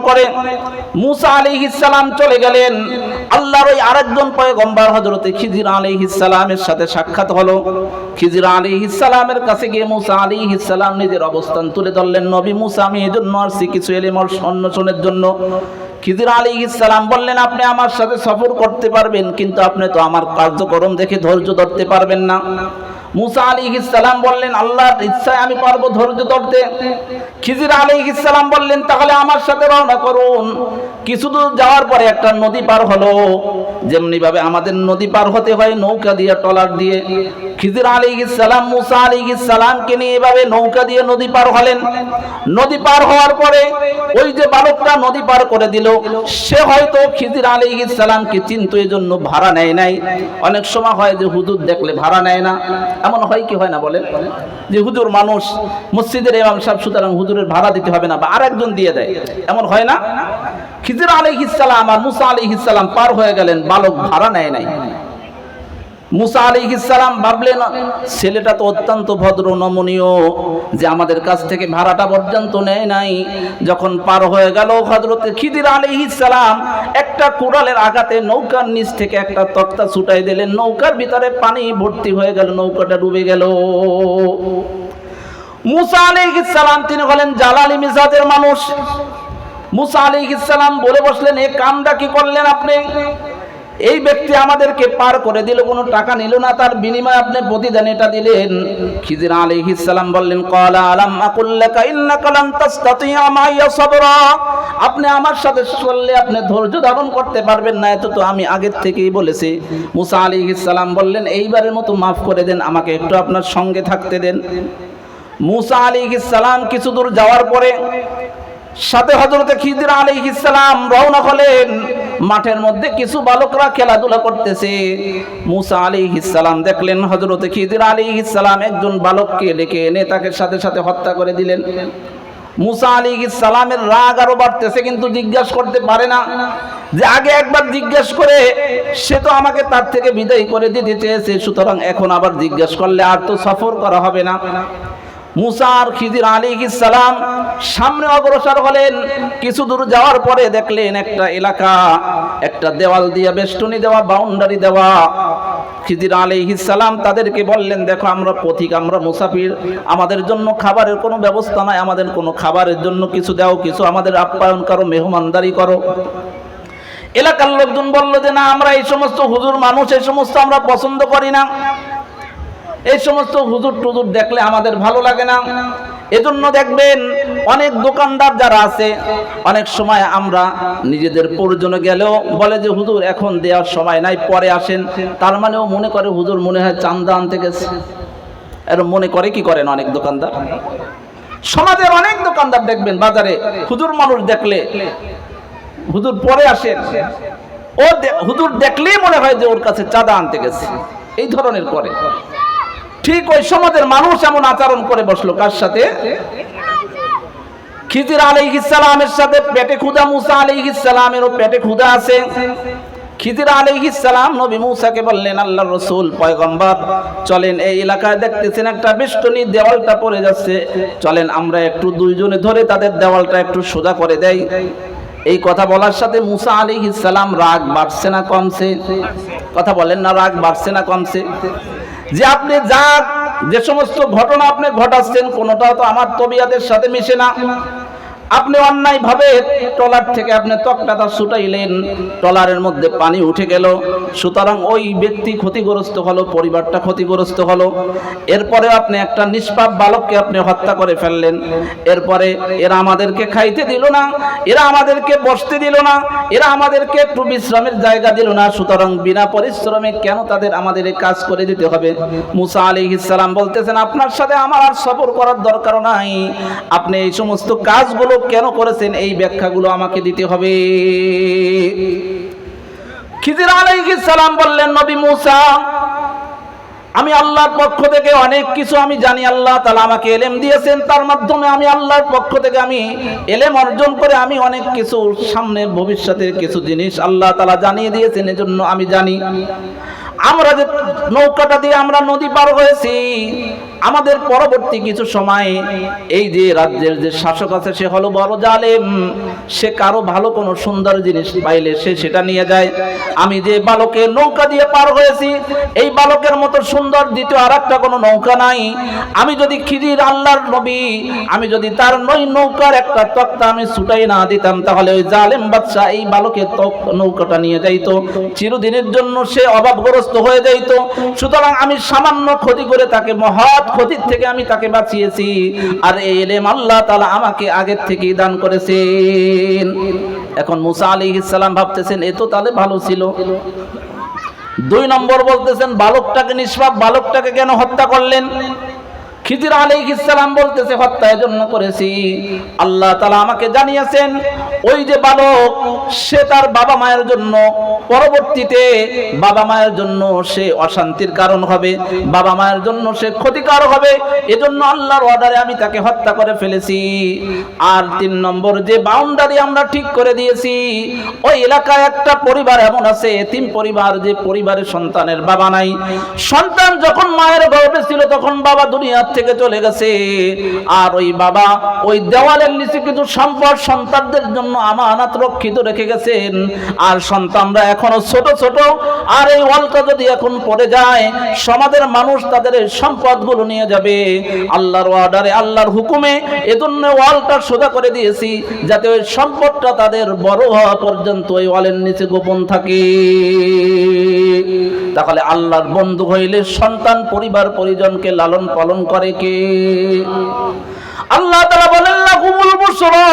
করে মুসা আলাইহিস সালাম চলে গেলেন। আল্লাহর ওই আরেকজন পয়গম্বর হযরত খিজির আলাইহিস সালামের সাথে সাক্ষাৎ হলো। খিজির আলাইহিস সালামের কাছে গিয়ে মুসা আলাইহিস সালাম নিজের অবস্থান তুলে ধরলেন, নবী মুসা, আমি এজন্য আসছি কিছু ইলম অন্বেষণের জন্য। খিজির আলাইহিস সালাম বললেন, আপনি আমার সাথে সফর করতে পারবেন, কিন্তু আপনি তো আমার কার্যক্রম দেখে ধৈর্য ধরতে পারবেন না। মুসা আলাইহিস সালাম বললেন, আল্লাহর ইচ্ছায় আমি পারবো ধৈর্য ধরতে। খিজির আলাইহিস সালাম বললেন, তাহলে আমার সাথে রওনা করুন। কিছু দূর যাওয়ার পরে একটা নদী পার হলো, যেমনি ভাবে আমাদের নদী পার হতে হয় নৌকা দিয়ে, ট্রলার দিয়ে, খিজির আলাইহিস সালাম মুসা আলাইহিস সালামকে নিয়ে এভাবে নৌকা দিয়ে নদী পার হলেন। নদী পার হওয়ার পরে ওই যে বালকটা নদী পার করে দিল, সে হয়তো খিজির আলাইহিস সালামকে চিনতো, এজন্য ভাড়া নেয় নাই। অনেক সময় হয় যে হুজুর দেখলে ভাড়া নেয় না, এমন হয় কি হয় না বলেন, যে হুজুর মানুষ, মসজিদের ইমাম সাহেব, সুতরাং হুজুরের ভাড়া দিতে হবে না, বা আরেকজন দিয়ে দেয়, এমন হয় না? খিজির আলাইহিস সালাম আর মুসা আলাইহিস সালাম পার হয়ে গেলেন, বালক ভাড়া নেয় নাই। মুসা আলাইহিস সালাম ভাবলেন, ছেলেটা তো অত্যন্ত ভদ্র নমনীয়, যে আমাদের কাছ থেকে ভাড়াটা পর্যন্ত নেয় নাই। যখন পার হয়ে গেল, হযরত খিজির আলাইহিস সালাম একটা কুড়ালের আঘাতে নৌকার নিচ থেকে একটা তক্তা ছুটাই দিলেন, নৌকার ভিতরে পানি ভর্তি হয়ে গেল, নৌকাটা ডুবে গেল। মুসা আলাইহিস সালাম তিনি হলেন জালালি মিজাজের মানুষ। মুসা আলাইহিস সালাম বলে বসলেন, এই কামটা কি করলেন আপনি? এই ব্যক্তি আমাদেরকে পার করে দিল, কোনো টাকা নিল না, তার বিনিময়ে আপনি প্রতিদান এটা দিলেন। খিজির আলাইহিস সালাম বললেন, ক্বালা আলাম আকুল লাকা ইন্নাকা লান তাসতাতিয়া মাইয়া সাবরা, আপনি আমার সাথে চললে আপনি ধৈর্য ধারণ করতে পারবেন না, এত তো আমি আগের থেকেই বলেছি। মুসা আলাইহিস সালাম বললেন, এইবারের মতো মাফ করে দেন, আমাকে একটু আপনার সঙ্গে থাকতে দেন। মুসা আলাইহিস সালাম কিছু দূর যাওয়ার পরে সাথে হযরত খিজির আলাইহিস সালাম রওনা হলেন। মাঠের মধ্যে কিছু বালকরা খেলাধুলা করতেছে। মুসা আলাইহিস সালাম দেখলেন হযরত খিজির আলাইহিস সালাম একজন বালককে ডেকে এনে তাকে সাথে সাথে হত্যা করে দিলেন। মুসা আলাইহিস সালামের রাগ আরো বাড়তেছে, কিন্তু জিজ্ঞাসা করতে পারে না, যে আগে একবার জিজ্ঞাসা করে সে তো আমাকে তার থেকে বিদায় করে দিতে চেয়েছে, সুতরাং এখন আবার জিজ্ঞাসা করলে আর তো সফর করা হবে না। মুসা আর খিজির আলাইহিস সালাম সামনে অগ্রসর হলেন। কিছু দূর যাওয়ার পরে দেখলেন একটা এলাকা, একটা দেওয়াল দিয়ে বেষ্টনী দেওয়া, বাউন্ডারি দেওয়া। খিজির আলাইহিস সালাম তাদেরকে বললেন, দেখো আমরা পথিক, আমরা মুসাফির, আমাদের জন্য খাবারের কোনো ব্যবস্থা নাই, আমাদের কোনো খাবারের জন্য কিছু দাও, কিছু আমাদের আপ্যায়ন করো, মেহমানদারি করো। এলাকার লোকজন বলল যে না, আমরা এই সমস্ত হুজুর মানুষ, এই সমস্ত আমরা পছন্দ করি না, এই সমস্ত হুজুর টুজুর দেখলে আমাদের ভালো লাগে না। এজন্য দেখবেন অনেক দোকানদার যারা আছে, অনেক সময় আমরা নিজেদের প্রয়োজনে গেলেও বলে যে হুজুর এখন দেওয়ার সময় নাই, পরে আসেন। তার মানেও মনে করে হুজুর মনে হয় চাঁদা আনতে গেছে, এরকম মনে করে। কি করেন অনেক দোকানদার, সমাজের অনেক দোকানদার দেখবেন বাজারে হুজুর মানুষ দেখলে হুজুর পরে আসেন, ও হুজুর দেখলেই মনে হয় যে ওর কাছে চাঁদা আনতে গেছে, এই ধরনের করে। ঠিক ওই সমাজের মানুষ এমন আচরণ করে বসলো কার সাথে? খিজির আলাইহিস সালামের সাথে। পেটে ক্ষুধা, মুসা আলাইহিস সালামেরও পেটে ক্ষুধা আছে। খিজির আলাইহিস সালাম নবী মুসাকে বললেন, আল্লাহর রাসূল পয়গম্বর, চলেন এই এলাকায় দেখতেছেন একটা বেষ্টনী, দেওয়ালটা পড়ে যাচ্ছে, চলেন আমরা একটু দুইজনে ধরে তাদের দেওয়ালটা একটু সোজা করে দেই। এই কথা বলার সাথে মুসা আলাইহিস সালাম রাগ বাড়ছে না কমছে? কথা বলেন না, রাগ বাড়ছে না কমছে? যে আপনি যে সমস্ত ঘটনা আপনি ঘটাচ্ছেন, কোনোটাও তো আমার তবিয়তের সাথে মিশে না। আপনি অন্যায় ভাবে ট্রলার থেকে আপনি তক্তাটা ছুটাইলেন, ট্রলারের মধ্যে পানি উঠে গেল, সুতরাং ওই ব্যক্তি ক্ষতিগ্রস্ত হলো, পরিবারটা ক্ষতিগ্রস্ত হলো। এরপরে আপনি একটা নিষ্পাপ বালককে আপনি হত্যা করে ফেললেন। এরপরে এরা আমাদেরকে খাইতে দিল না, এরা আমাদেরকে বসতে দিল না, এরা আমাদেরকে একটু বিশ্রামের জায়গা দিল না, সুতরাং বিনা পরিশ্রমে কেন আমাদের এই কাজ করে দিতে হবে? মুসা আলাইহিস সালাম বলতেছেন, আপনার সাথে আমার আর সফর করার দরকার নাই, আপনি এই সমস্ত কাজগুলো কেন করেছেন এই ব্যাখ্যাগুলো আমাকে দিতে হবে। খিজির আলাইহিস সালাম বললেন, নবী মুসা, আমি আল্লাহর পক্ষ থেকে অনেক কিছু আমি জানি, আল্লাহ তাআলা আমাকে ইলম দিয়েছেন, তার মাধ্যমে আমি আল্লাহর পক্ষ থেকে আমি ইলম অর্জন করে আমি অনেক কিছু সামনে ভবিষ্যতের কিছু জিনিস আল্লাহ তাআলা জানিয়ে দিয়েছেন, এজন্য আমি জানি। আমরা যে নৌকাটা দিয়ে আমরা নদী পার হয়েছি, আমাদের পরবর্তী কিছু সময় এই যে রাজ্যের যে শাসক আছে সে হলো বড় জালেম। সে কারো ভালো কোনো সুন্দর জিনিস পাইলে সে সেটা নিয়ে যায়। আমি যে বালকের নৌকা দিয়ে পার হয়েছি, এই বালকের মতো সুন্দর দ্বিতীয় আর একটা কোনো নৌকা নাই। আমি যদি খিজির আল্লাহর নবী, আমি যদি তার নৌকার একটা তক্তা আমি ছুটাই না দিতাম, তাহলে ওই জালেম বাদশা এই বালকের নৌকাটা নিয়ে যাইতো, চিরদিনের জন্য সে অভাবগ্রস্ত হয়ে যাইত। সুতরাং আমি সামান্য ক্ষতি করে তাকে মহৎ ক্ষতির থেকে আমি তাকে বাঁচিয়েছি, আর এই ইলম আল্লাহ তাআলা আমাকে আগের থেকেই দান করেছেন। এখন মুসা আলাইহিস সালাম ভাবতেছেন এ তো তাহলে ভালো ছিল। 2 নম্বর বলতেছেন বালকটাকে নিষ্পাপ বালকটাকে কেন হত্যা করলেন? খিজির আলাইহিস সালাম বলতেছে হত্যা এজন্য করেছি, আল্লাহ তাআলা আমাকে জানিয়েছেন ওই যে বালক সে তার বাবা মায়ের জন্য পরবর্তীতে বাবা মায়ের জন্য সে অশান্তির কারণ হবে, বাবা মায়ের জন্য সে ক্ষতিকার হবে, এজন্য আল্লাহর অর্ডারে আমি তাকে হত্যা করে ফেলেছি। আর 3 নম্বর যে বাউন্ডারি আমরা ঠিক করে দিয়েছি, ওই এলাকায় একটা পরিবার এমন আছে, 3 পরিবার, যে পরিবারের সন্তানের বাবা নাই। সন্তান যখন মায়ের গর্ভে ছিল তখন বাবা দুনিয়া থেকে চলে গেছে, আর ওই বাবা ওই দেওয়ালের নিচে কিছু সম্পদ সন্তানদের জন্য আমানত রক্ষিত রেখে গেছেন। আর সন্তানরা এখনো ছোট ছোট, আর এই ওয়ালটা যদি এখন পড়ে যায় সমাজের মানুষ তাদের এই সম্পদগুলো নিয়ে যাবে। আল্লাহর অর্ডারে আল্লাহর হুকুমে এজন্য ওয়ালটা সোজা করে দিয়েছি, যাতে ওই সম্পদটা তাদের বড় হওয়া পর্যন্ত ওই ওয়ালের নিচে গোপন থাকে। তাহলে আল্লাহর বন্ধু হইলে সন্তান পরিবার পরিজনকে লালন পালন করে কে? আল্লাহ তাআলা বলেন লাকুমুল বুশরা